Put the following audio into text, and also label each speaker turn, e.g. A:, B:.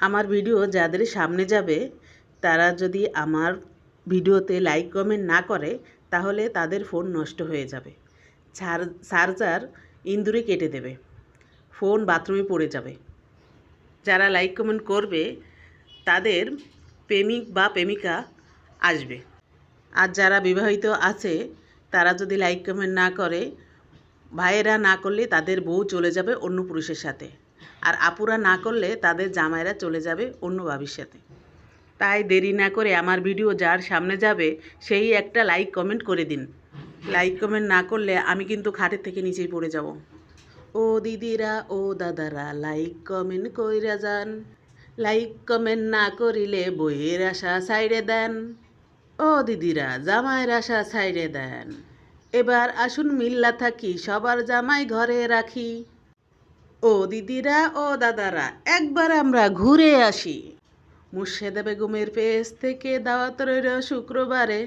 A: আমার ভিডিও যাদের সামনে যাবে তারা যদি আমার ভিডিওতে লাইক কমেন্ট না করে তাহলে তাদের ফোন নষ্ট হয়ে যাবে, চার্জার ইঁদুরে কেটে দেবে, ফোন বাথরুমে পড়ে যাবে। যারা লাইক কমেন্ট করবে তাদের প্রেমিক বা প্রেমিকা আসবে। আর যারা বিবাহিত আছে তারা যদি লাইক কমেন্ট না করে, ভাইয়েরা না করলে তাদের বউ চলে যাবে অন্য পুরুষের সাথে, আর আপুরা না করলে তাদের জামাইরা চলে যাবে অন্য ভাবির সাথে। তাই দেরি না করে আমার ভিডিও যার সামনে যাবে সেই একটা লাইক কমেন্ট করে দিন। লাইক কমেন্ট না করলে আমি কিন্তু খাটের থেকে নিচেই পড়ে যাব। ও দিদিরা ও দাদারা লাইক কমেন্ট কইরা যান, লাইক কমেন্ট না করিলে বইয়ের আশা ছাইড়ে দেন। ও দিদিরা জামাইয়ের আশা ছাইড়ে দেন, এবার আসুন মিল্লা থাকি সবার জামাই ঘরে রাখি। ও দিদিরা ও দাদারা একবার আমরা ঘুরে আসি, মুর্শেদা বেগমের পেজ থেকে দাওয়াত রইল শুক্রবারে।